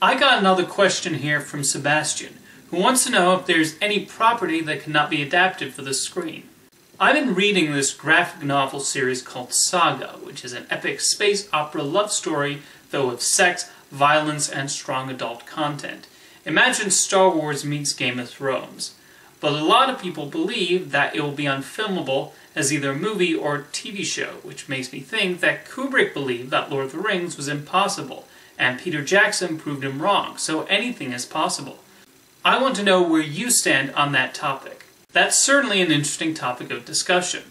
I got another question here from Sebastian, who wants to know if there's any property that cannot be adapted for the screen. I've been reading this graphic novel series called Saga, which is an epic space opera love story filled with sex, violence, and strong adult content. Imagine Star Wars meets Game of Thrones. But a lot of people believe that it will be unfilmable as either a movie or TV show, which makes me think that Kubrick believed that Lord of the Rings was impossible, and Peter Jackson proved him wrong, so anything is possible. I want to know where you stand on that topic. That's certainly an interesting topic of discussion.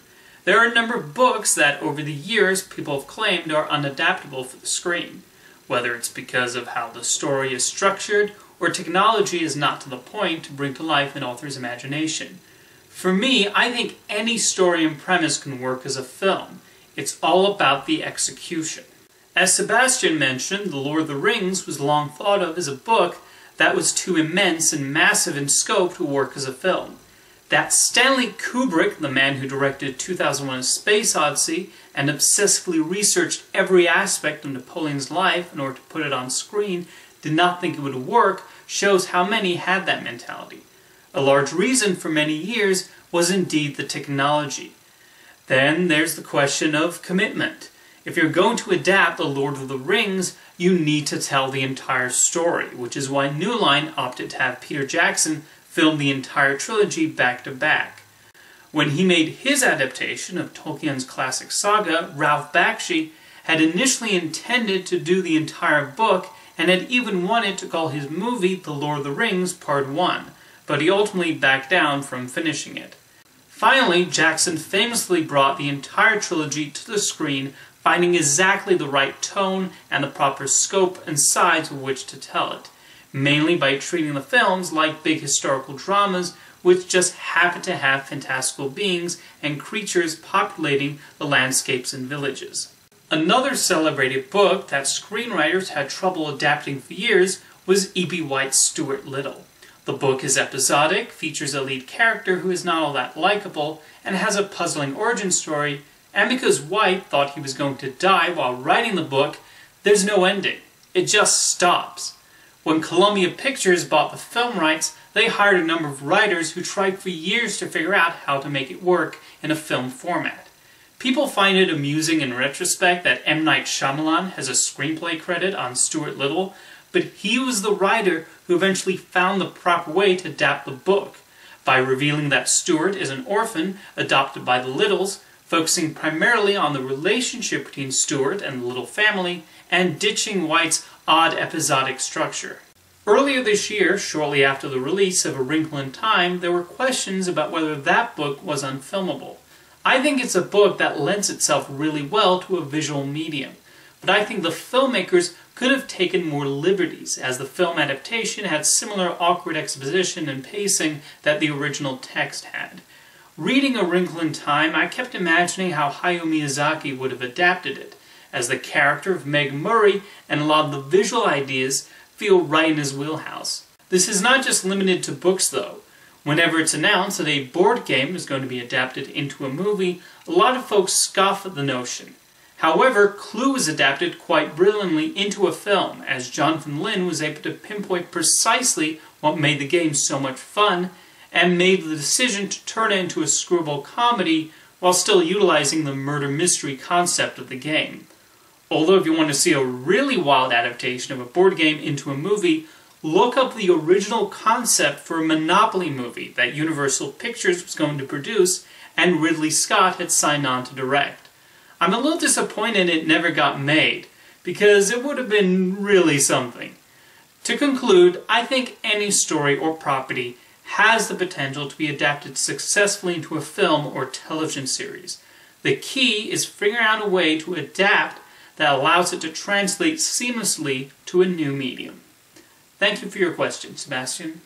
There are a number of books that over the years people have claimed are unadaptable for the screen, whether it's because of how the story is structured or technology is not to the point to bring to life an author's imagination. For me, I think any story and premise can work as a film. It's all about the execution. As Sebastian mentioned, The Lord of the Rings was long thought of as a book that was too immense and massive in scope to work as a film. That Stanley Kubrick, the man who directed 2001: A Space Odyssey and obsessively researched every aspect of Napoleon's life in order to put it on screen, did not think it would work, shows how many had that mentality. A large reason for many years was indeed the technology. Then there's the question of commitment. If you're going to adapt The Lord of the Rings, you need to tell the entire story, which is why New Line opted to have Peter Jackson film the entire trilogy back to back. When he made his adaptation of Tolkien's classic saga, Ralph Bakshi had initially intended to do the entire book and had even wanted to call his movie The Lord of the Rings Part 1, but he ultimately backed down from finishing it. Finally, Jackson famously brought the entire trilogy to the screen, finding exactly the right tone and the proper scope and size with which to tell it, mainly by treating the films like big historical dramas which just happen to have fantastical beings and creatures populating the landscapes and villages. Another celebrated book that screenwriters had trouble adapting for years was E.B. White's Stuart Little. The book is episodic, features a lead character who is not all that likable, and has a puzzling origin story, and because White thought he was going to die while writing the book, there's no ending. It just stops. When Columbia Pictures bought the film rights, they hired a number of writers who tried for years to figure out how to make it work in a film format. People find it amusing in retrospect that M. Night Shyamalan has a screenplay credit on Stuart Little, but he was the writer who eventually found the proper way to adapt the book, by revealing that Stuart is an orphan adopted by the Littles, focusing primarily on the relationship between Stuart and the Little family, and ditching White's odd episodic structure. Earlier this year, shortly after the release of A Wrinkle in Time, there were questions about whether that book was unfilmable. I think it's a book that lends itself really well to a visual medium, but I think the filmmakers could have taken more liberties, as the film adaptation had similar awkward exposition and pacing that the original text had. Reading A Wrinkle in Time, I kept imagining how Hayao Miyazaki would have adapted it, as the character of Meg Murray and a lot of the visual ideas feel right in his wheelhouse. This is not just limited to books though. Whenever it's announced that a board game is going to be adapted into a movie, a lot of folks scoff at the notion. However, Clue was adapted quite brilliantly into a film, as Jonathan Lynn was able to pinpoint precisely what made the game so much fun, and made the decision to turn it into a screwball comedy while still utilizing the murder mystery concept of the game. Although if you want to see a really wild adaptation of a board game into a movie, look up the original concept for a Monopoly movie that Universal Pictures was going to produce and Ridley Scott had signed on to direct. I'm a little disappointed it never got made, because it would have been really something. To conclude, I think any story or property has the potential to be adapted successfully into a film or television series. The key is figuring out a way to adapt that allows it to translate seamlessly to a new medium. Thank you for your question, Sebastian.